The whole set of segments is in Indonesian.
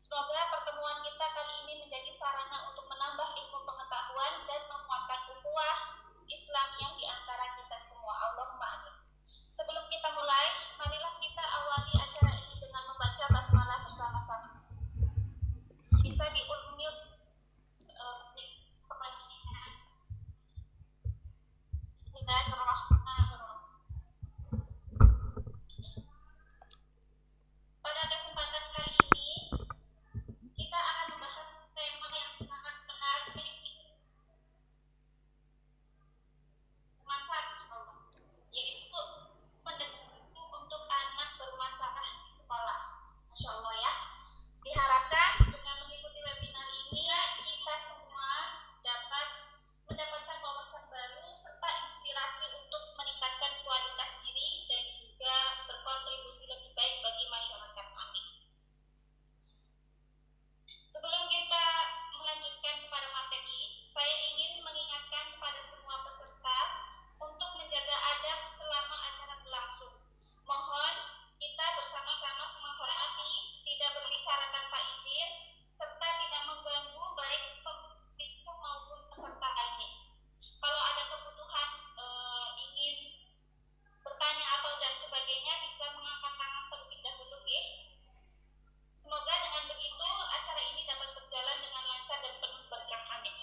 Semoga pertemuan kita kali ini menjadi sarana untuk menambah ilmu pengetahuan dan menguatkan ukhuwah Islam yang diantara kita semua. Allahumma amin. Sebelum kita mulai, marilah kita awali acara ini dengan membaca basmalah bersama-sama. Bisa di-unmute Bismillahirrahmanirrahim. Pada kesempatan kali ini, kita akan membahas tema yang sangat menarik, bermanfaat yaitu pendidikan untuk anak bermasalah di sekolah. Masya Allah ya. Diharapkan dengan mengikuti webinar ini, kita semua dapat mendapatkan wawasan baru serta inspirasi untuk meningkatkan kualitas diri dan juga berkontribusi lebih baik bagi masyarakat. Amin. Sebelum kita melanjutkan kepada materi, saya ingin mengingatkan kepada semua peserta untuk menjaga adab selama acara berlangsung. Mohon kita bersama-sama menghormati, tidak berbicara tanpa izin, serta tidak mengganggu baik pembicara maupun peserta lainnya. Kalau ada kebutuhan ingin bertanya atau dan sebagainya, bisa mengangkat tangan terlebih dahulu ya. Semoga dengan begitu acara ini dapat berjalan dengan lancar dan penuh berkah. Amin.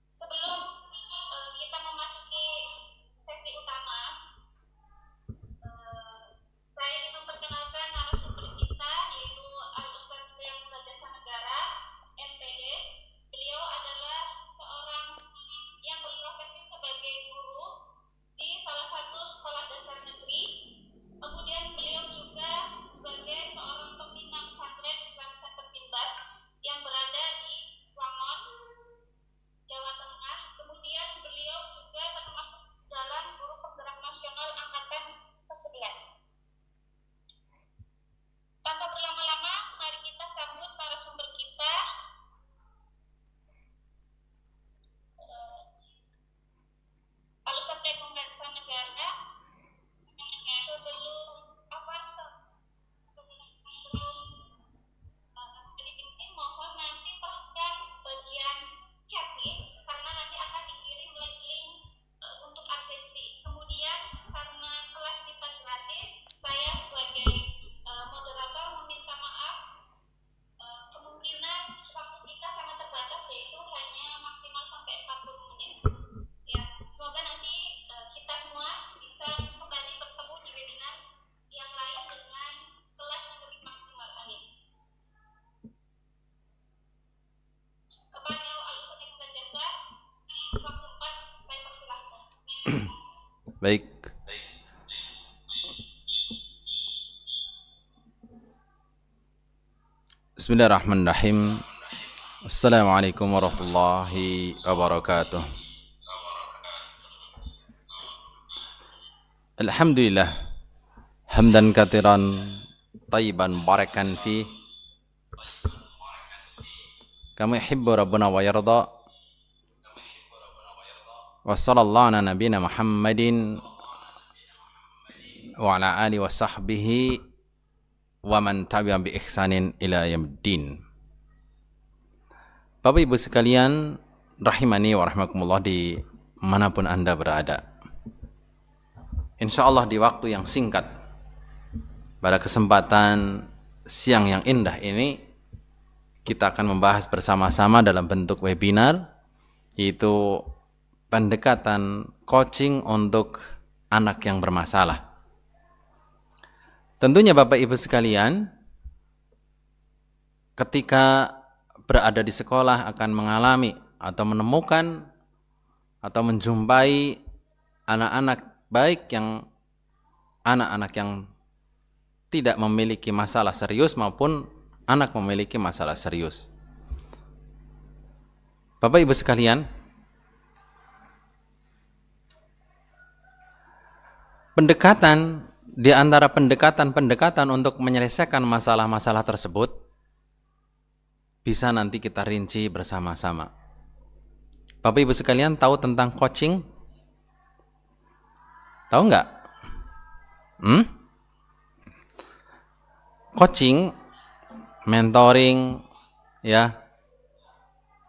Sebelum kita memasuki sesi utama, saya ingin memperkenalkan narasumber kita, yaitu Al-Ustaz Priyam Jasa Negara, MPD. Beliau adalah seorang yang berprofesi sebagai guru di salah satu sekolah dasar negeri. Kemudian beliau juga sebagai seorang pembina pesantren Islam Center Timbas yang berada di Wangon, Jawa Tengah. Kemudian beliau juga termasuk dalam guru penggerak nasional angkatan ke-11. Tanpa berlama-lama, mari kita sambut para sumber kita. Al-Ustaz Priyam Jasa Negara. Sebelum mohon nanti tekan bagian chat nih, karena nanti akan dikirim link untuk absensi. Kemudian karena kelas kita gratis, saya sebagai moderator meminta maaf, kemungkinan waktu kita sangat terbatas, yaitu hanya maksimal sampai 40 menit. Ya, semoga nanti kita semua bisa kembali bertemu di webinar yang lain dengan kelas yang lebih maksimal. Amin. Kepada Al-Ustaz Priyam Jasa, waktu 4 saya persilahkan. Baik. Bismillahirrahmanirrahim. Assalamualaikum warahmatullahi wabarakatuh. Alhamdulillah hamdan katsiran thayyiban barakan fi kama yuhibbu rabbuna wa yarda. Wa sallallahu ala nabiyyina Muhammadin wa ala alihi wa sahbihi wa man tabi'a bi ihsanin ila yaumiddin. Bapak Ibu sekalian, rahimani wa rahmakumullah di manapun Anda berada. Insyaallah di waktu yang singkat, pada kesempatan siang yang indah ini, kita akan membahas bersama-sama dalam bentuk webinar, yaitu pendekatan coaching untuk anak yang bermasalah. Tentunya Bapak Ibu sekalian, ketika berada di sekolah akan mengalami atau menemukan atau menjumpai anak-anak, baik yang anak-anak yang tidak memiliki masalah serius maupun anak memiliki masalah serius. Bapak Ibu sekalian, pendekatan di antara pendekatan-pendekatan untuk menyelesaikan masalah-masalah tersebut bisa nanti kita rinci bersama-sama. Bapak Ibu sekalian tahu tentang coaching? Tahu nggak? coaching, mentoring, ya,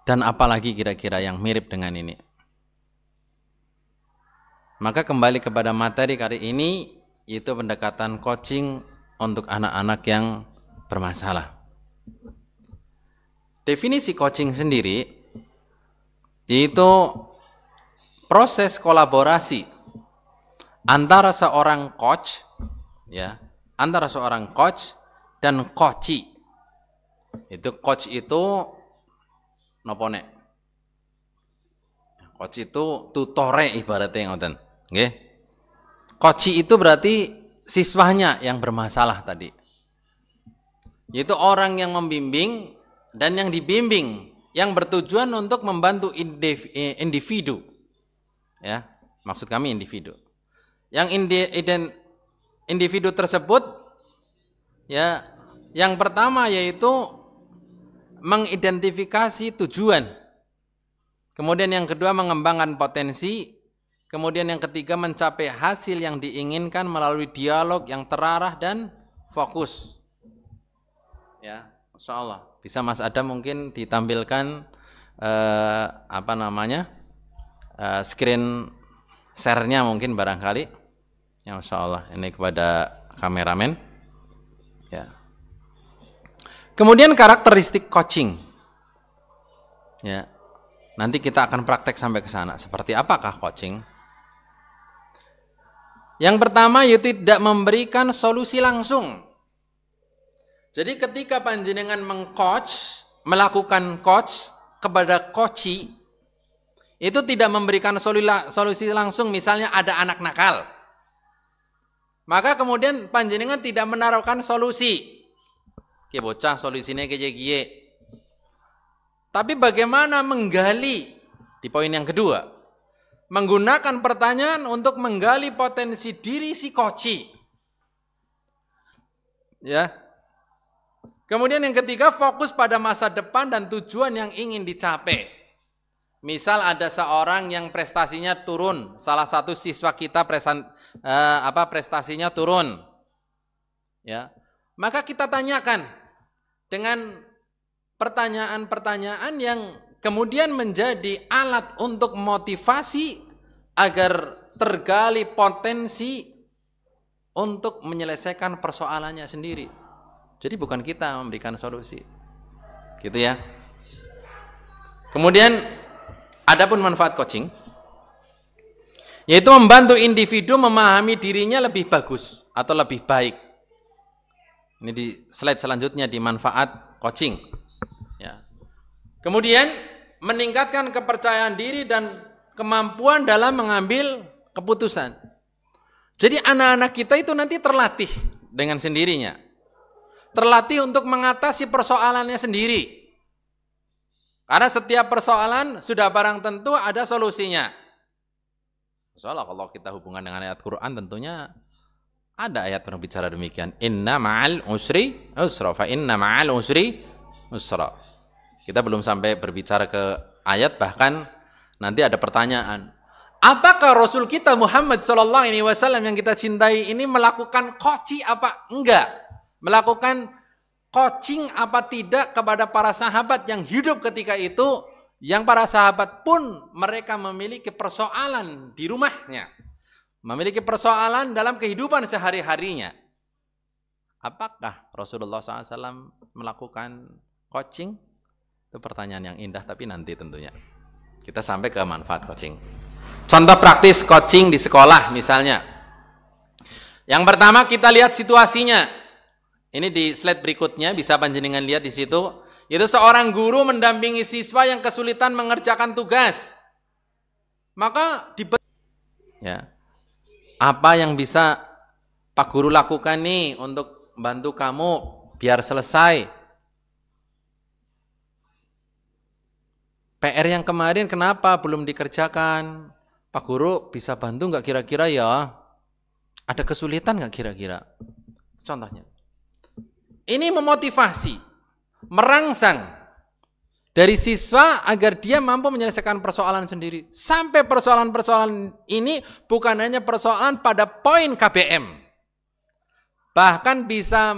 dan apalagi kira-kira yang mirip dengan ini. Maka kembali kepada materi kali ini, yaitu pendekatan coaching untuk anak-anak yang bermasalah. Definisi coaching sendiri yaitu proses kolaborasi antara seorang coach, ya, antara seorang coach dan coachee. Itu coach itu napa nek? Coach itu tutore ibaratnya ngoten, nggih. Coachee itu berarti siswanya yang bermasalah tadi. Yaitu orang yang membimbing dan yang dibimbing, yang bertujuan untuk membantu individu. Ya, maksud kami individu. Yang individu tersebut, ya, yang pertama yaitu mengidentifikasi tujuan. Kemudian yang kedua mengembangkan potensi. Kemudian yang ketiga mencapai hasil yang diinginkan melalui dialog yang terarah dan fokus. Ya, Masya Allah. Bisa Mas Adam mungkin ditampilkan screen share-nya mungkin barangkali. Ya, Masya Allah. Ini kepada kameramen. Ya. Kemudian karakteristik coaching. Ya. Nanti kita akan praktek sampai ke sana. Seperti apakah coaching? Yang pertama yaitu tidak memberikan solusi langsung. Jadi ketika panjenengan mengcoach, melakukan coach kepada coachee, itu tidak memberikan solusi langsung. Misalnya ada anak nakal, maka kemudian panjenengan tidak menaruhkan solusi. Ki bocah solusine kiye. Tapi bagaimana menggali di poin yang kedua? Menggunakan pertanyaan untuk menggali potensi diri si coachee. Ya. Kemudian yang ketiga, fokus pada masa depan dan tujuan yang ingin dicapai. Misal ada seorang yang prestasinya turun, salah satu siswa kita prestasinya turun. Ya. Maka kita tanyakan dengan pertanyaan-pertanyaan yang kemudian menjadi alat untuk motivasi agar tergali potensi untuk menyelesaikan persoalannya sendiri. Jadi bukan kita memberikan solusi. Gitu ya. Kemudian adapun manfaat coaching yaitu membantu individu memahami dirinya lebih bagus atau lebih baik. Ini di slide selanjutnya di manfaat coaching. Ya. Kemudian meningkatkan kepercayaan diri dan kemampuan dalam mengambil keputusan. Jadi anak-anak kita itu nanti terlatih dengan sendirinya. Terlatih untuk mengatasi persoalannya sendiri. Karena setiap persoalan sudah barang tentu ada solusinya. Soalnya kalau kita hubungan dengan ayat Quran tentunya ada ayat yang berbicara demikian. Inna ma'al usri usra fa inna ma'al usri usra. Kita belum sampai berbicara ke ayat, bahkan nanti ada pertanyaan. Apakah Rasul kita Muhammad SAW yang kita cintai ini melakukan coaching apa enggak? Melakukan coaching apa tidak kepada para sahabat yang hidup ketika itu, yang para sahabat pun mereka memiliki persoalan di rumahnya, memiliki persoalan dalam kehidupan sehari-harinya. Apakah Rasulullah SAW melakukan coaching? Itu pertanyaan yang indah, tapi nanti tentunya kita sampai ke manfaat coaching. Contoh praktis coaching di sekolah misalnya. Yang pertama kita lihat situasinya. Ini di slide berikutnya bisa panjenengan lihat di situ. Itu seorang guru mendampingi siswa yang kesulitan mengerjakan tugas. Maka ya, apa yang bisa Pak Guru lakukan nih untuk bantu kamu biar selesai? PR yang kemarin kenapa belum dikerjakan? Pak Guru bisa bantu nggak kira-kira ya? Ada kesulitan nggak kira-kira? Contohnya. Ini memotivasi, merangsang dari siswa agar dia mampu menyelesaikan persoalan sendiri. Sampai persoalan-persoalan ini bukan hanya persoalan pada poin KBM. Bahkan bisa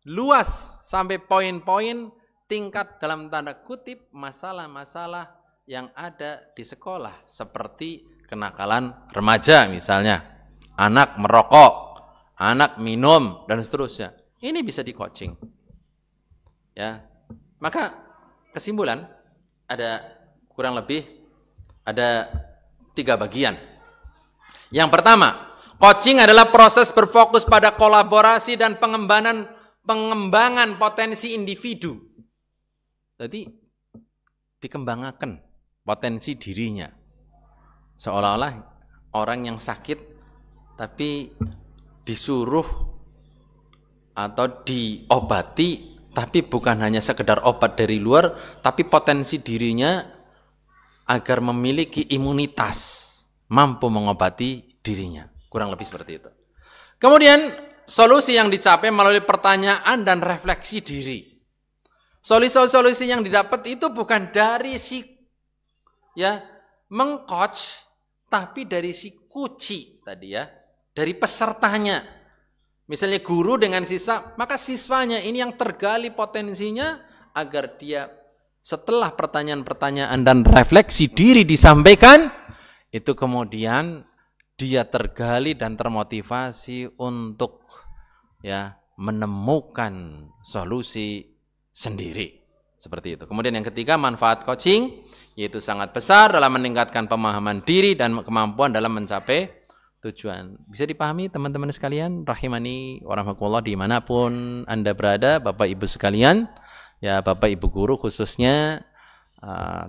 luas sampai poin-poin tingkat dalam tanda kutip masalah-masalah yang ada di sekolah, seperti kenakalan remaja misalnya, anak merokok, anak minum dan seterusnya. Ini bisa di coaching. Ya. Maka kesimpulan ada kurang lebih ada 3 bagian. Yang pertama, coaching adalah proses berfokus pada kolaborasi dan pengembangan potensi individu. Jadi dikembangkan potensi dirinya. Seolah-olah orang yang sakit tapi disuruh atau diobati, tapi bukan hanya sekedar obat dari luar, tapi potensi dirinya agar memiliki imunitas, mampu mengobati dirinya. Kurang lebih seperti itu. Kemudian solusi yang dicapai melalui pertanyaan dan refleksi diri. Solusi-solusi yang didapat itu bukan dari si mengcoach, tapi dari si kuci tadi ya, dari pesertanya. Misalnya guru dengan siswa, maka siswanya ini yang tergali potensinya agar dia setelah pertanyaan-pertanyaan dan refleksi diri disampaikan, itu kemudian dia tergali dan termotivasi untuk menemukan solusi sendiri. Seperti itu. Kemudian yang ketiga, manfaat coaching yaitu sangat besar dalam meningkatkan pemahaman diri dan kemampuan dalam mencapai tujuan. Bisa dipahami teman-teman sekalian, rahimani warahmatullah, dimanapun Anda berada, Bapak Ibu sekalian, ya Bapak Ibu guru khususnya,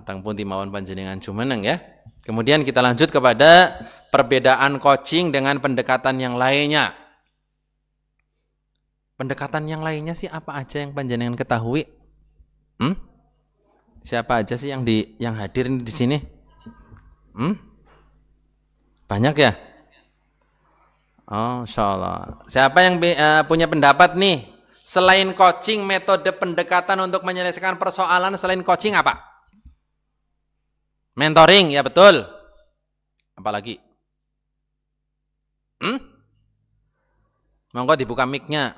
tangpun timawon panjenengan jumeneng ya. Kemudian kita lanjut kepada perbedaan coaching dengan pendekatan yang lainnya. Pendekatan yang lainnya sih apa aja yang panjenengan ketahui? Siapa aja sih yang hadir di sini? Banyak ya? Oh, insyaallah. Siapa yang punya pendapat nih? Selain coaching, metode pendekatan untuk menyelesaikan persoalan selain coaching apa? Mentoring, ya betul. Apalagi? Monggo dibuka mic-nya.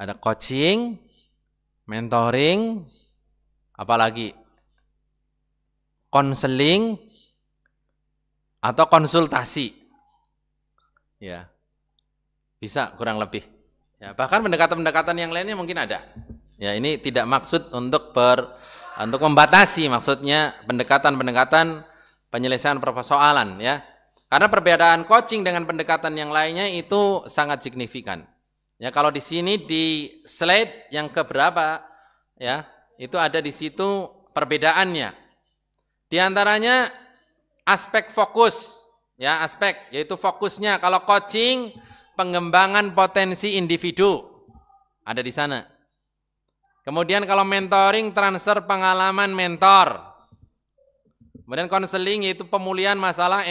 Ada coaching, mentoring, apalagi? Konseling atau konsultasi. Ya. Bisa kurang lebih. Ya, bahkan pendekatan-pendekatan yang lainnya mungkin ada. Ya, ini tidak maksud untuk membatasi, maksudnya pendekatan-pendekatan penyelesaian persoalan ya. Karena perbedaan coaching dengan pendekatan yang lainnya itu sangat signifikan. Ya, kalau di sini di slide yang keberapa ya, itu ada di situ perbedaannya. Di antaranya aspek fokus, ya aspek yaitu fokusnya. Kalau coaching, pengembangan potensi individu ada di sana. Kemudian kalau mentoring, transfer pengalaman mentor. Kemudian konseling yaitu pemulihan masalah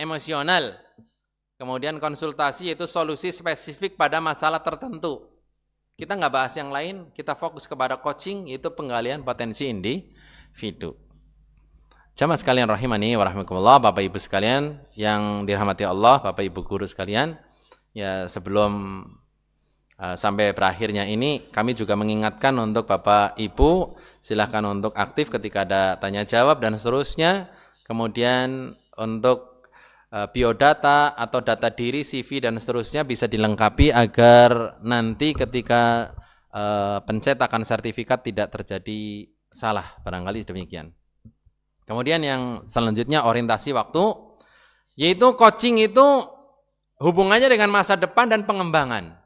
emosional. Kemudian konsultasi yaitu solusi spesifik pada masalah tertentu. Kita nggak bahas yang lain, kita fokus kepada coaching yaitu penggalian potensi individu. Jamaah sekalian rahimani wa rahmatullah, Bapak Ibu sekalian yang dirahmati Allah, Bapak Ibu guru sekalian. Ya, sebelum sampai berakhirnya ini, kami juga mengingatkan untuk Bapak Ibu, silahkan untuk aktif ketika ada tanya jawab dan seterusnya. Kemudian untuk biodata atau data diri, CV dan seterusnya bisa dilengkapi agar nanti ketika pencetakan sertifikat tidak terjadi salah, barangkali demikian. Kemudian yang selanjutnya orientasi waktu, yaitu coaching itu hubungannya dengan masa depan dan pengembangan.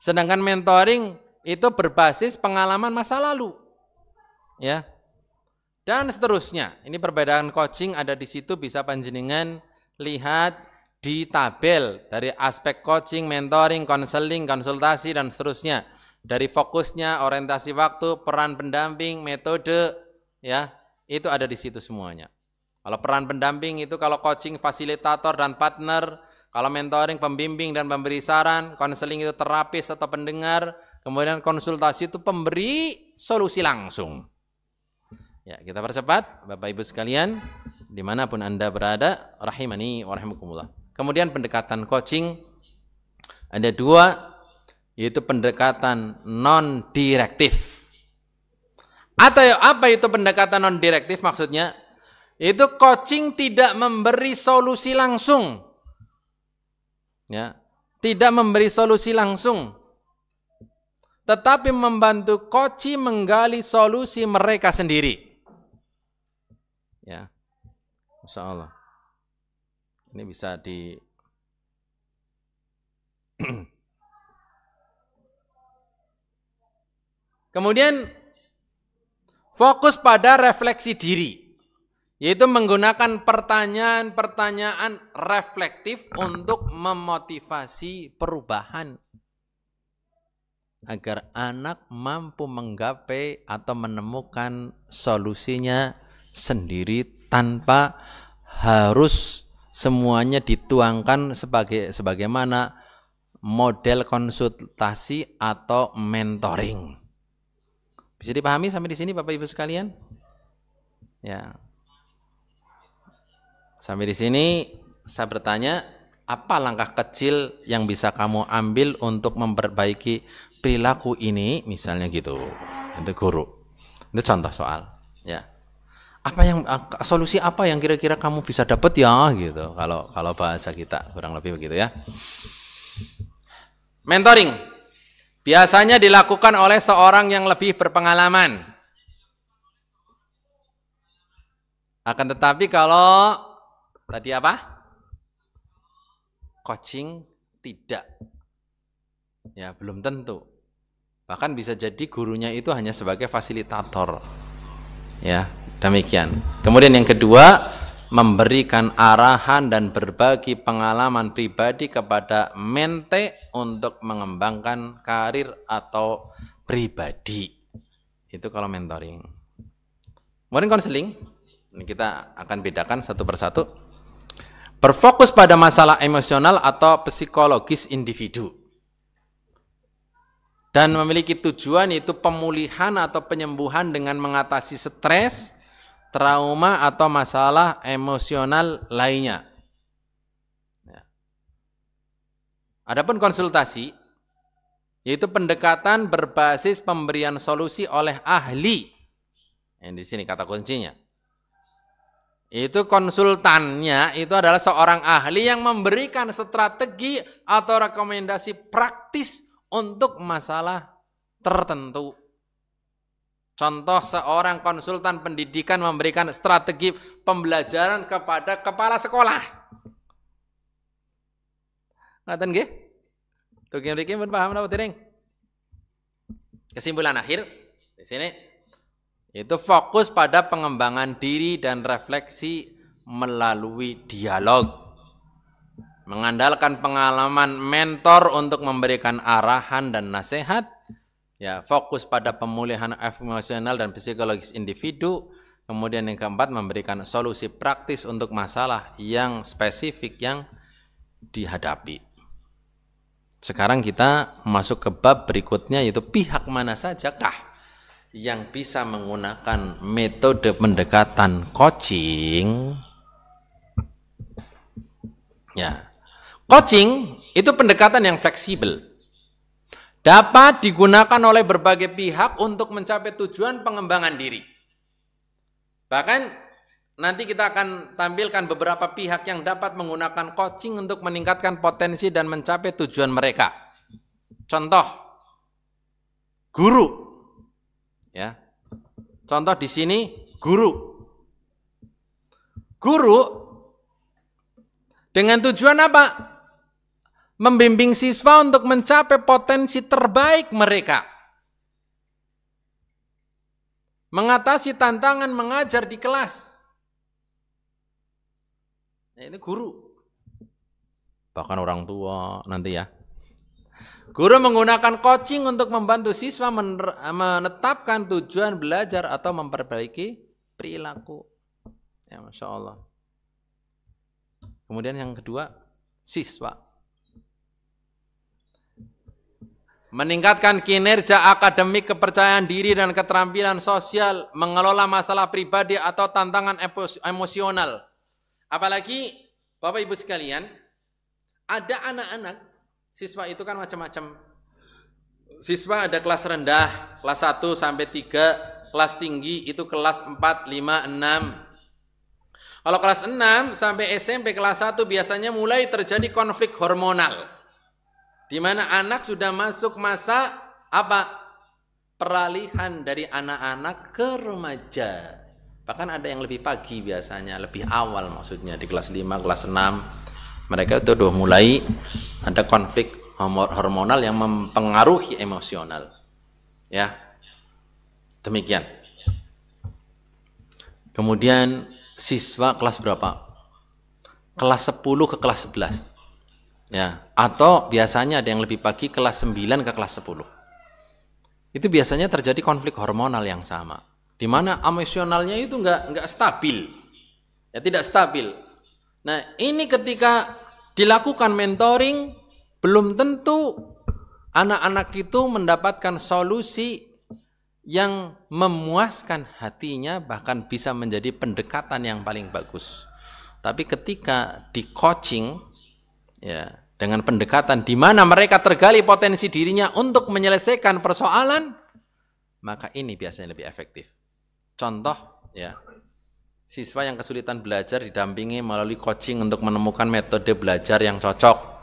Sedangkan mentoring itu berbasis pengalaman masa lalu. Ya. Dan seterusnya. Ini perbedaan coaching ada di situ, bisa panjenengan lihat di tabel dari aspek coaching, mentoring, konseling, konsultasi dan seterusnya. Dari fokusnya, orientasi waktu, peran pendamping, metode, ya, itu ada di situ semuanya. Kalau peran pendamping itu kalau coaching fasilitator dan partner, kalau mentoring pembimbing dan pemberi saran, konseling itu terapis atau pendengar, kemudian konsultasi itu pemberi solusi langsung. Ya, kita percepat Bapak Ibu sekalian dimanapun Anda berada, rahimani wa rahimakumullah. Kemudian pendekatan coaching ada dua, yaitu pendekatan non-direktif. Atau apa itu pendekatan non-direktif maksudnya? Itu coaching tidak memberi solusi langsung. Ya, tidak memberi solusi langsung. Tetapi membantu coach menggali solusi mereka sendiri. Ya. Masya Allah. Ini bisa di Kemudian fokus pada refleksi diri, yaitu menggunakan pertanyaan-pertanyaan reflektif untuk memotivasi perubahan agar anak mampu menggapai atau menemukan solusinya sendiri tanpa harus semuanya dituangkan sebagaimana model konsultasi atau mentoring. Bisa dipahami sampai di sini Bapak Ibu sekalian? Ya. Sampai di sini saya bertanya, apa langkah kecil yang bisa kamu ambil untuk memperbaiki perilaku ini, misalnya gitu. Itu guru. Itu contoh soal, ya. Solusi apa yang kira-kira kamu bisa dapat ya gitu. Kalau bahasa kita kurang lebih begitu ya. Mentoring biasanya dilakukan oleh seorang yang lebih berpengalaman. Akan tetapi kalau tadi apa? Coaching tidak. Ya, belum tentu. Bahkan bisa jadi gurunya itu hanya sebagai fasilitator. Ya, demikian. Kemudian yang kedua, memberikan arahan dan berbagi pengalaman pribadi kepada mente untuk mengembangkan karir atau pribadi. Itu kalau mentoring. Kemudian konseling, ini kita akan bedakan satu persatu. Berfokus pada masalah emosional atau psikologis individu. Dan memiliki tujuan yaitu pemulihan atau penyembuhan dengan mengatasi stres, trauma atau masalah emosional lainnya. Ya. Adapun konsultasi yaitu pendekatan berbasis pemberian solusi oleh ahli. Yang di sini kata kuncinya. Itu konsultannya itu adalah seorang ahli yang memberikan strategi atau rekomendasi praktis untuk masalah tertentu. Contoh, seorang konsultan pendidikan memberikan strategi pembelajaran kepada kepala sekolah. Ngaten nggih? Tuh mriki pun paham napa dereng? Kesimpulan akhir di sini itu fokus pada pengembangan diri dan refleksi melalui dialog. Mengandalkan pengalaman mentor untuk memberikan arahan dan nasihat, ya, fokus pada pemulihan emosional dan psikologis individu. Kemudian yang keempat, memberikan solusi praktis untuk masalah yang spesifik yang dihadapi. Sekarang kita masuk ke bab berikutnya, yaitu pihak mana sajakah yang bisa menggunakan metode pendekatan coaching. Ya. Coaching itu pendekatan yang fleksibel. Dapat digunakan oleh berbagai pihak untuk mencapai tujuan pengembangan diri. Bahkan nanti kita akan tampilkan beberapa pihak yang dapat menggunakan coaching untuk meningkatkan potensi dan mencapai tujuan mereka. Contoh, guru. Ya. Contoh di sini guru. Guru dengan tujuan apa? Membimbing siswa untuk mencapai potensi terbaik mereka. Mengatasi tantangan mengajar di kelas. Nah, ini guru. Bahkan orang tua nanti ya. Guru menggunakan coaching untuk membantu siswa menetapkan tujuan belajar atau memperbaiki perilaku. Ya, Masya Allah. Kemudian yang kedua, siswa. Meningkatkan kinerja akademik, kepercayaan diri dan keterampilan sosial, mengelola masalah pribadi atau tantangan emosional. Apalagi Bapak Ibu sekalian, Ada anak-anak, siswa itu kan macam-macam. Siswa ada kelas rendah, kelas 1 sampai 3, kelas tinggi itu kelas 4, 5, 6. Kalau kelas 6 sampai SMP kelas 1 biasanya mulai terjadi konflik hormonal. Di mana anak sudah masuk masa apa? Peralihan dari anak-anak ke remaja. Bahkan ada yang lebih pagi biasanya, lebih awal maksudnya di kelas 5, kelas 6. Mereka itu udah mulai ada konflik hormonal yang mempengaruhi emosional. Ya. Demikian. Kemudian siswa kelas berapa? Kelas 10 ke kelas 11. Ya, atau biasanya ada yang lebih pagi kelas 9 ke kelas 10. Itu biasanya terjadi konflik hormonal yang sama. Di mana emosionalnya itu enggak stabil. Ya, tidak stabil. Nah, ini ketika dilakukan mentoring, belum tentu anak-anak itu mendapatkan solusi yang memuaskan hatinya, bahkan bisa menjadi pendekatan yang paling bagus. Tapi ketika di coaching, ya, dengan pendekatan di mana mereka tergali potensi dirinya untuk menyelesaikan persoalan, maka ini biasanya lebih efektif. Contoh, ya, siswa yang kesulitan belajar didampingi melalui coaching untuk menemukan metode belajar yang cocok.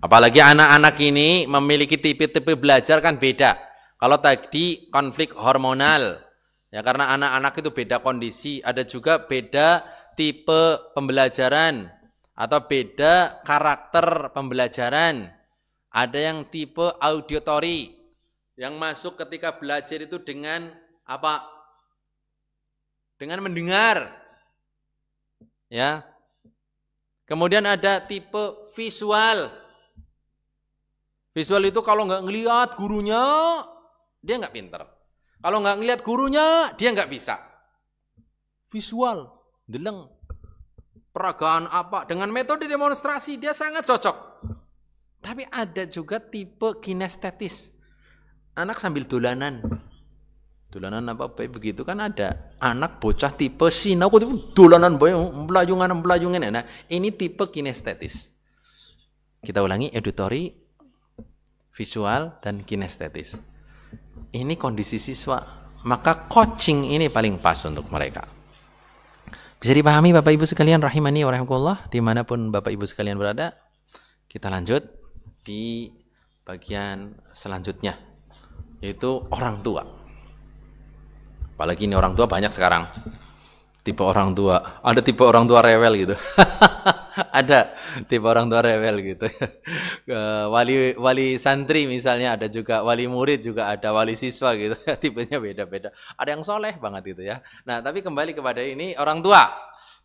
Apalagi anak-anak ini memiliki tipe-tipe belajar kan beda. Kalau tadi konflik hormonal, ya karena anak-anak itu beda kondisi, ada juga beda tipe pembelajaran atau beda karakter pembelajaran. Ada yang tipe auditory, yang masuk ketika belajar itu dengan apa? Dengan mendengar. Ya. Kemudian ada tipe visual. Visual itu kalau nggak ngelihat gurunya, dia nggak pinter. Kalau nggak ngelihat gurunya, dia nggak bisa. Visual, deleng, peragaan apa, dengan metode demonstrasi dia sangat cocok. Tapi ada juga tipe kinestetis. Anak sambil dolanan. Dolanan apa begitu kan ada anak bocah tipe sinau itu dolanan bae melayungan. Nah, ini tipe kinestetis. Kita ulangi, auditory, visual dan kinestetis. Ini kondisi siswa, maka coaching ini paling pas untuk mereka. Bisa dipahami Bapak Ibu sekalian rahimani wa rahimakumullah, dimanapun Bapak Ibu sekalian berada. Kita lanjut di bagian selanjutnya, yaitu orang tua. Apalagi ini orang tua banyak sekarang. Tipe orang tua, ada tipe orang tua rewel gitu. Ada tipe orang tua rewel gitu. Wali santri misalnya, ada juga wali murid, juga ada wali siswa gitu. Tipenya beda-beda. Ada yang soleh banget gitu ya. Nah, tapi kembali kepada ini orang tua.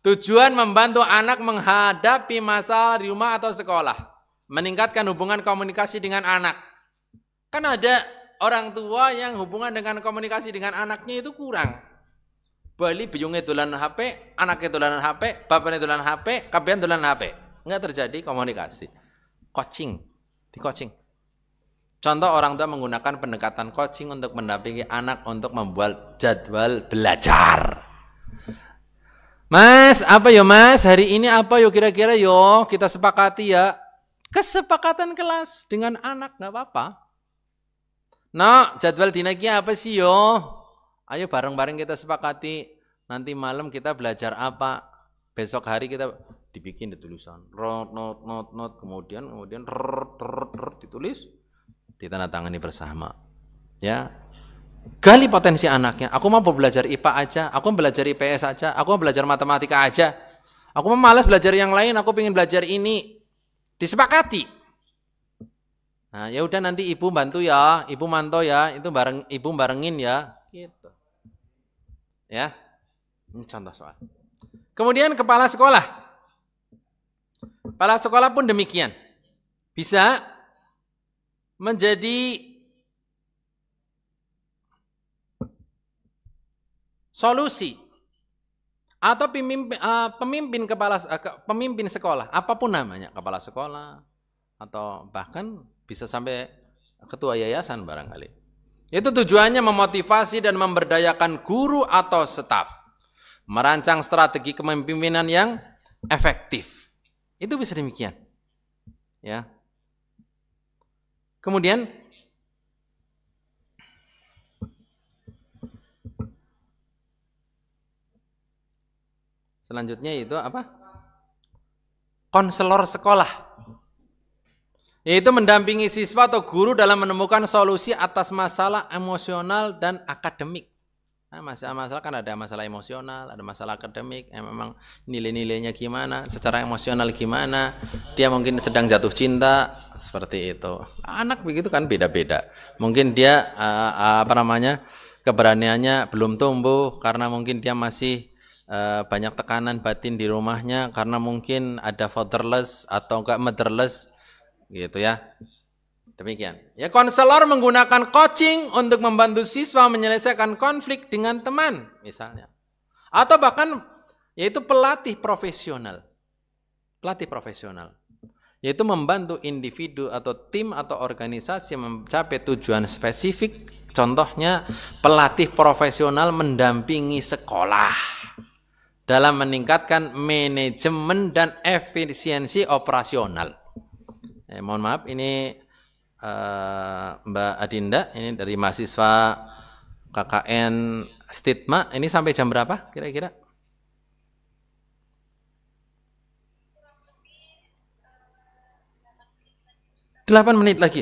Tujuan membantu anak menghadapi masalah di rumah atau sekolah. Meningkatkan hubungan komunikasi dengan anak. Kan ada orang tua yang hubungan dengan komunikasi dengan anaknya itu kurang. Bali biyungnya dolan HP, anaknya dolan HP, bapaknya dolan HP, kabehan dolan HP. Enggak terjadi komunikasi. Coaching, di coaching. Contoh orang tua menggunakan pendekatan coaching untuk mendampingi anak untuk membuat jadwal belajar. Mas, apa yo Mas? Hari ini apa yo kira-kira yo? Kita sepakati ya. Kesepakatan kelas dengan anak enggak apa-apa. Nah, jadwal dinaki apa sih yo? Ayo bareng-bareng kita sepakati. Nanti malam kita belajar apa? Besok hari kita dibikin tulisan. Not. Kemudian ditulis. Ditandatangani bersama. Ya. Gali potensi anaknya. Aku mau belajar IPA aja. Aku mau belajar IPS aja. Aku mau belajar matematika aja. Aku mau malas belajar yang lain. Aku pengen belajar ini. Disepakati. Nah, ya udah nanti ibu bantu ya, ibu mantau ya, itu ibu barengin ya, gitu. Ya, ini contoh soal. Kemudian kepala sekolah. Kepala sekolah pun demikian. Bisa menjadi solusi atau pemimpin sekolah, apapun namanya, kepala sekolah atau bahkan bisa sampai ketua yayasan barangkali. Itu tujuannya memotivasi dan memberdayakan guru atau staf. Merancang strategi kepemimpinan yang efektif. Itu bisa demikian. Ya. Kemudian selanjutnya itu apa? Konselor sekolah. Yaitu mendampingi siswa atau guru dalam menemukan solusi atas masalah emosional dan akademik. Nah, masalah kan ada masalah emosional, ada masalah akademik, memang nilai-nilainya gimana, secara emosional gimana, dia mungkin sedang jatuh cinta, seperti itu. Anak begitu kan beda-beda. Mungkin dia keberaniannya belum tumbuh karena mungkin dia masih banyak tekanan batin di rumahnya, karena mungkin ada fatherless atau enggak motherless gitu ya. Demikian. Ya, konselor menggunakan coaching untuk membantu siswa menyelesaikan konflik dengan teman misalnya. Atau bahkan yaitu pelatih profesional. Pelatih profesional. Yaitu membantu individu atau tim atau organisasi mencapai tujuan spesifik. Contohnya pelatih profesional mendampingi sekolah dalam meningkatkan manajemen dan efisiensi operasional. Mohon maaf, ini Mbak Adinda, ini dari mahasiswa KKN Stitma. Ini sampai jam berapa kira-kira? Delapan menit lagi.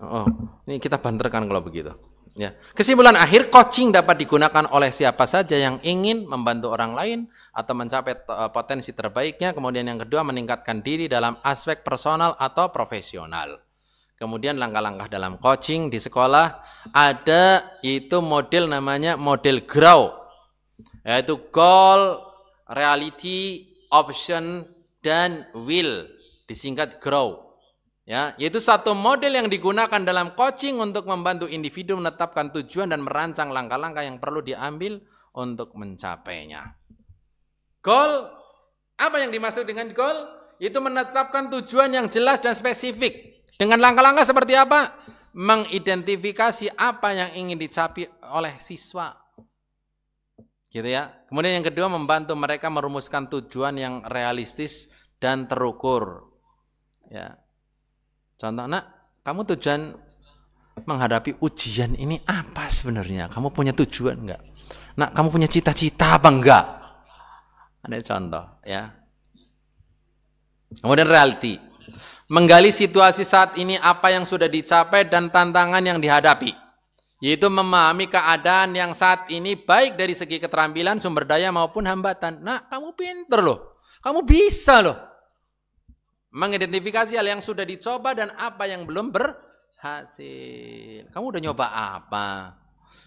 Oh, ini kita banterkan kalau begitu. Ya. Kesimpulan akhir, coaching dapat digunakan oleh siapa saja yang ingin membantu orang lain atau mencapai potensi terbaiknya. Kemudian yang kedua, meningkatkan diri dalam aspek personal atau profesional. Kemudian langkah-langkah dalam coaching di sekolah ada, itu model namanya model GROW, yaitu goal, reality, option, dan will, disingkat GROW. Ya, yaitu satu model yang digunakan dalam coaching untuk membantu individu menetapkan tujuan dan merancang langkah-langkah yang perlu diambil untuk mencapainya. Goal, apa yang dimaksud dengan goal? Itu menetapkan tujuan yang jelas dan spesifik. Dengan langkah-langkah seperti apa? Mengidentifikasi apa yang ingin dicapai oleh siswa. Gitu ya. Kemudian yang kedua, membantu mereka merumuskan tujuan yang realistis dan terukur. Ya. Contoh, nak, kamu tujuan menghadapi ujian ini apa sebenarnya? Kamu punya tujuan enggak? Nak, kamu punya cita-cita apa enggak? Ada contoh, ya. Kemudian reality. Menggali situasi saat ini apa yang sudah dicapai dan tantangan yang dihadapi. Yaitu memahami keadaan yang saat ini baik dari segi keterampilan, sumber daya maupun hambatan. Nak, kamu pinter loh. Kamu bisa loh. Mengidentifikasi hal yang sudah dicoba dan apa yang belum berhasil. Kamu udah nyoba apa?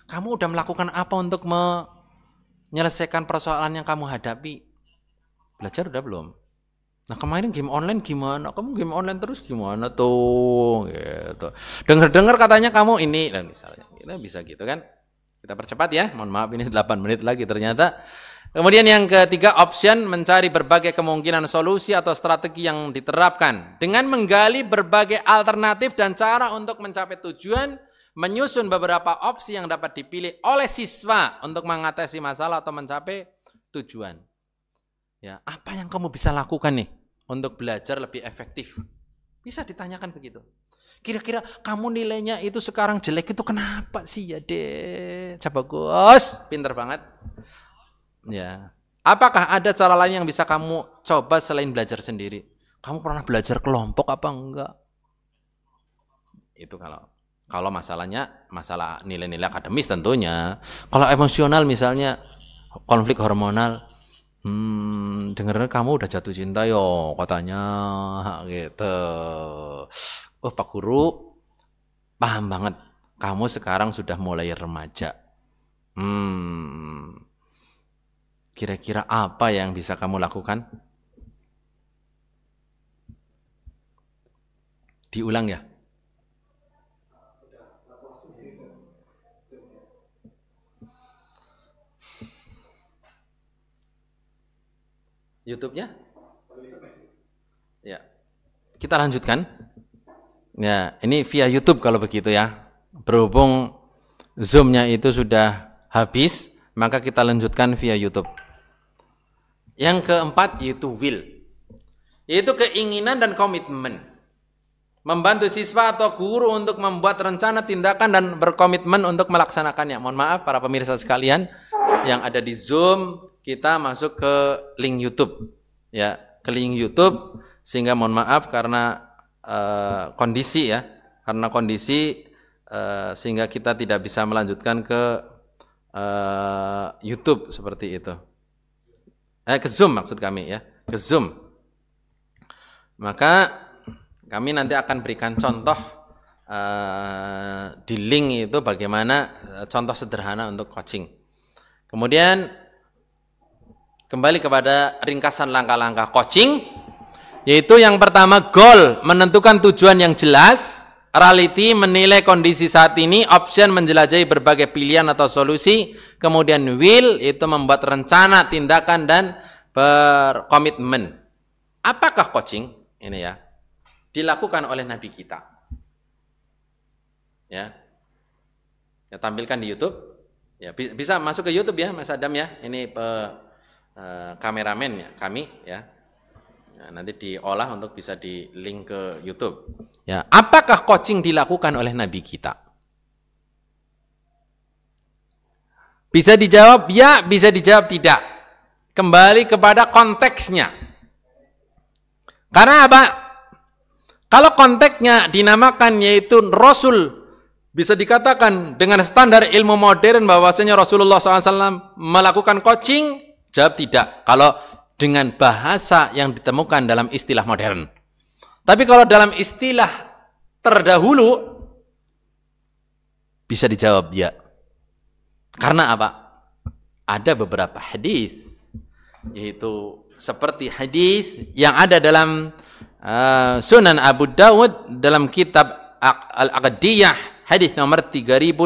Kamu udah melakukan apa untuk menyelesaikan persoalan yang kamu hadapi? Belajar udah belum? Nah, kemarin game online gimana? Kamu game online terus gimana tuh? Gitu. Dengar-dengar katanya kamu ini, dan misalnya, kita bisa gitu kan? Kita percepat ya. Mohon maaf, ini 8 menit lagi ternyata. Kemudian yang ketiga, option, mencari berbagai kemungkinan solusi atau strategi yang diterapkan dengan menggali berbagai alternatif dan cara untuk mencapai tujuan, menyusun beberapa opsi yang dapat dipilih oleh siswa untuk mengatasi masalah atau mencapai tujuan. Ya, apa yang kamu bisa lakukan nih untuk belajar lebih efektif? Bisa ditanyakan begitu. Kira-kira kamu nilainya itu sekarang jelek itu kenapa sih ya, Dek? Coba Gus, pinter banget. Ya, apakah ada cara lain yang bisa kamu coba selain belajar sendiri? Kamu pernah belajar kelompok apa enggak? Itu kalau masalahnya masalah nilai-nilai akademis tentunya. Kalau emosional misalnya konflik hormonal, dengar kamu udah jatuh cinta yo katanya gitu. Oh, Pak Guru paham banget. Kamu sekarang sudah mulai remaja. Kira-kira apa yang bisa kamu lakukan? Diulang ya. YouTube-nya? Ya. Kita lanjutkan. Ya, ini via YouTube kalau begitu ya. Berhubung Zoom-nya itu sudah habis, maka kita lanjutkan via YouTube. Yang keempat yaitu will, yaitu keinginan dan komitmen. membantu siswa atau guru untuk membuat rencana tindakan dan berkomitmen untuk melaksanakannya. Mohon maaf para pemirsa sekalian yang ada di Zoom, kita masuk ke link YouTube, ya, ke link YouTube, sehingga mohon maaf karena kondisi ya, karena kondisi sehingga kita tidak bisa melanjutkan ke YouTube seperti itu. Ke Zoom maksud kami ya, ke Zoom. Maka kami nanti akan berikan contoh di link itu bagaimana contoh sederhana untuk coaching. Kemudian kembali kepada ringkasan langkah-langkah coaching, yaitu yang pertama goal, menentukan tujuan yang jelas, reality, menilai kondisi saat ini, option, menjelajahi berbagai pilihan atau solusi, kemudian will, itu membuat rencana, tindakan, dan berkomitmen. Apakah coaching? Ini ya, dilakukan oleh Nabi kita. Ya, tampilkan di YouTube. Ya, bisa masuk ke YouTube ya, Mas Adam ya. Ini kameramen ya, kami ya. Nah, nanti diolah untuk bisa di link ke YouTube. Ya, apakah coaching dilakukan oleh Nabi kita? Bisa dijawab ya, bisa dijawab tidak. Kembali kepada konteksnya. Karena apa? Kalau konteksnya dinamakan yaitu Rasul, bisa dikatakan dengan standar ilmu modern bahwasanya Rasulullah SAW melakukan coaching, jawab tidak. Kalau dengan bahasa yang ditemukan dalam istilah modern. Tapi kalau dalam istilah terdahulu, bisa dijawab ya. Karena apa? Ada beberapa hadis, yaitu seperti hadis yang ada dalam Sunan Abu Dawud dalam kitab Al-Aqdiyah, hadis nomor 3592,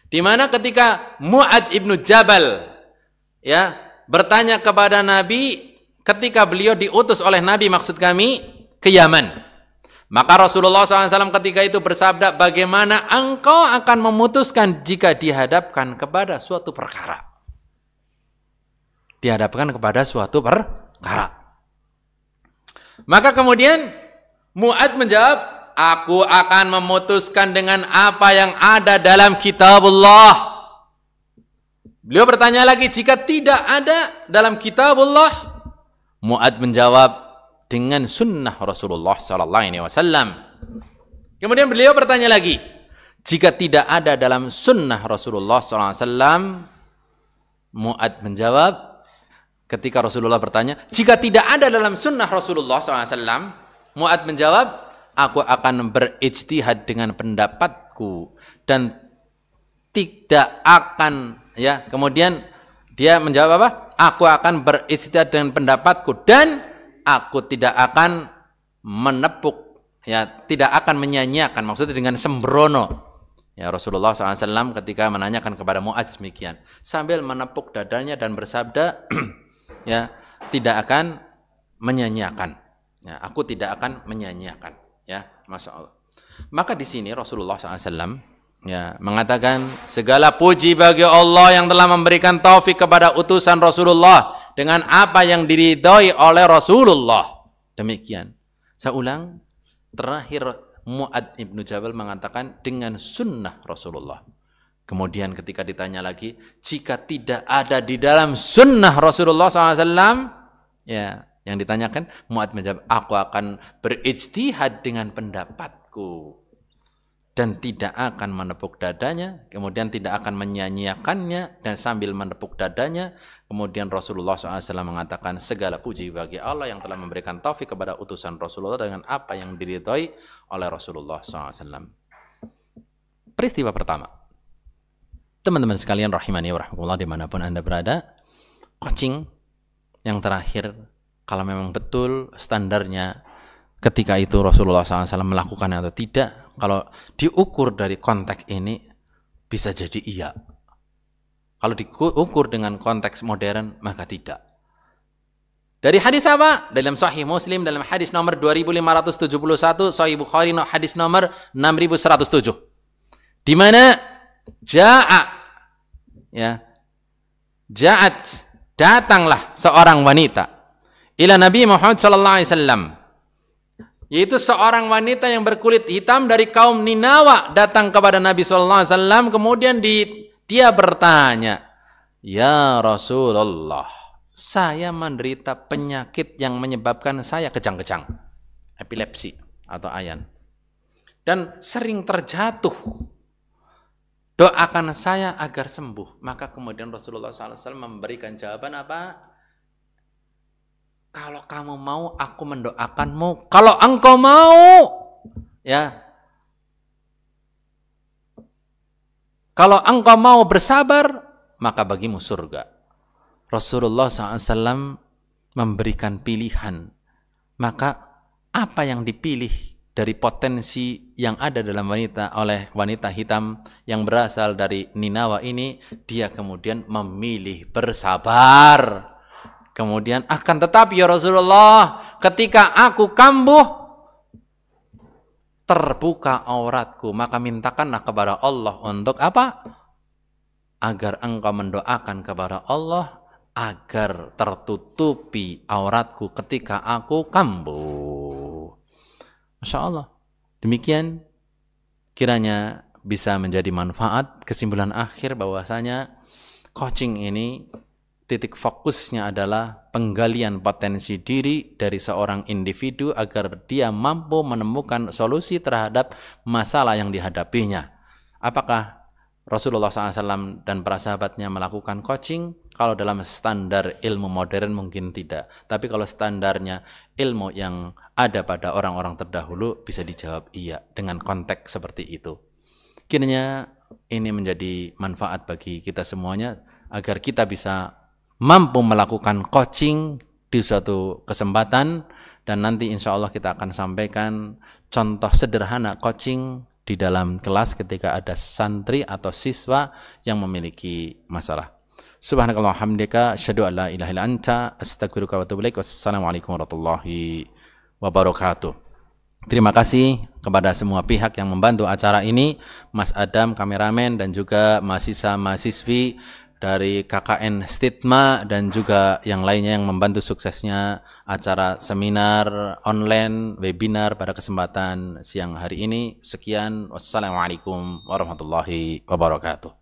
di mana ketika Mu'ad ibnu Jabal ya bertanya kepada Nabi ketika beliau diutus oleh Nabi, maksud kami ke Yaman, maka Rasulullah SAW ketika itu bersabda, bagaimana engkau akan memutuskan jika dihadapkan kepada suatu perkara? Dihadapkan kepada suatu perkara. Maka kemudian Mu'ad menjawab, aku akan memutuskan dengan apa yang ada dalam kitabullah. Beliau bertanya lagi, jika tidak ada dalam kitabullah? Mu'ad menjawab, dengan sunnah Rasulullah SAW. Kemudian beliau bertanya lagi, jika tidak ada dalam sunnah Rasulullah SAW? Mu'ad menjawab, ketika Rasulullah bertanya, jika tidak ada dalam sunnah Rasulullah SAW, Mu'ad menjawab, aku akan berijtihad dengan pendapatku dan tidak akan, ya, kemudian dia menjawab apa? Aku akan berijtihad dengan pendapatku dan aku tidak akan menepuk, ya, tidak akan menyanyiakan, maksudnya dengan sembrono. Ya, Rasulullah SAW ketika menanyakan kepada Mu'adz demikian, sambil menepuk dadanya dan bersabda, ya, tidak akan menyanyiakan. Ya, aku tidak akan menyanyiakan. Ya, Masya Allah. Maka di sini Rasulullah SAW ya mengatakan, segala puji bagi Allah yang telah memberikan taufik kepada utusan Rasulullah dengan apa yang diridhoi oleh Rasulullah. Demikian. Saya ulang, terakhir Mu'ad ibnu Jabal mengatakan dengan sunnah Rasulullah. Kemudian ketika ditanya lagi, jika tidak ada di dalam sunnah Rasulullah SAW, ya, yang ditanyakan, Mu'ad menjawab, aku akan berijtihad dengan pendapatku dan tidak akan menepuk dadanya, kemudian tidak akan menyanyiakannya, dan sambil menepuk dadanya, kemudian Rasulullah SAW mengatakan, segala puji bagi Allah yang telah memberikan taufik kepada utusan Rasulullah dengan apa yang diridhoi oleh Rasulullah SAW. Peristiwa pertama. Teman-teman sekalian rahimani wa rahmatullah dimanapun Anda berada, coaching yang terakhir, kalau memang betul standarnya ketika itu Rasulullah SAW melakukan atau tidak, kalau diukur dari konteks ini bisa jadi iya. Kalau diukur dengan konteks modern maka tidak. Dari hadis apa? Dalam Sahih Muslim, dalam hadis nomor 2571, Sahih Bukhari hadis nomor 6107. Di mana ja'at datanglah seorang wanita ila Nabi Muhammad sallallahu alaihi wasallam Yaitu seorang wanita yang berkulit hitam dari kaum Ninawa datang kepada Nabi SAW. Kemudian dia bertanya, "Ya Rasulullah, saya menderita penyakit yang menyebabkan saya kejang-kejang, epilepsi atau ayan, dan sering terjatuh. Doakan saya agar sembuh." Maka kemudian Rasulullah SAW memberikan jawaban apa? "Kalau kamu mau, aku mendoakanmu. Kalau engkau mau, ya, kalau engkau mau bersabar, maka bagimu surga." Rasulullah SAW memberikan pilihan. Maka apa yang dipilih dari potensi yang ada dalam wanita oleh wanita hitam yang berasal dari Ninawa ini, dia kemudian memilih bersabar. Kemudian, "Akan tetapi ya Rasulullah, ketika aku kambuh, terbuka auratku, maka mintakanlah kepada Allah untuk apa? Agar engkau mendoakan kepada Allah agar tertutupi auratku ketika aku kambuh." Masya Allah. Demikian kiranya bisa menjadi manfaat. Kesimpulan akhir bahwasanya coaching ini titik fokusnya adalah penggalian potensi diri dari seorang individu agar dia mampu menemukan solusi terhadap masalah yang dihadapinya. Apakah Rasulullah SAW dan para sahabatnya melakukan coaching? Kalau dalam standar ilmu modern mungkin tidak. Tapi kalau standarnya ilmu yang ada pada orang-orang terdahulu, bisa dijawab iya dengan konteks seperti itu. Kiranya ini menjadi manfaat bagi kita semuanya agar kita bisa mampu melakukan coaching di suatu kesempatan, dan nanti insya Allah kita akan sampaikan contoh sederhana coaching di dalam kelas ketika ada santri atau siswa yang memiliki masalah. Subhanakallah hamdika asyhadu an la ilaha illa anta astaghfiruka wa atubu ilaik. Wassalamualaikum warahmatullahi wabarakatuh. Terima kasih kepada semua pihak yang membantu acara ini, Mas Adam kameramen dan juga mahasiswa-mahasiswi dari KKN Stitma dan juga yang lainnya yang membantu suksesnya acara seminar online webinar pada kesempatan siang hari ini. Sekian, wassalamualaikum warahmatullahi wabarakatuh.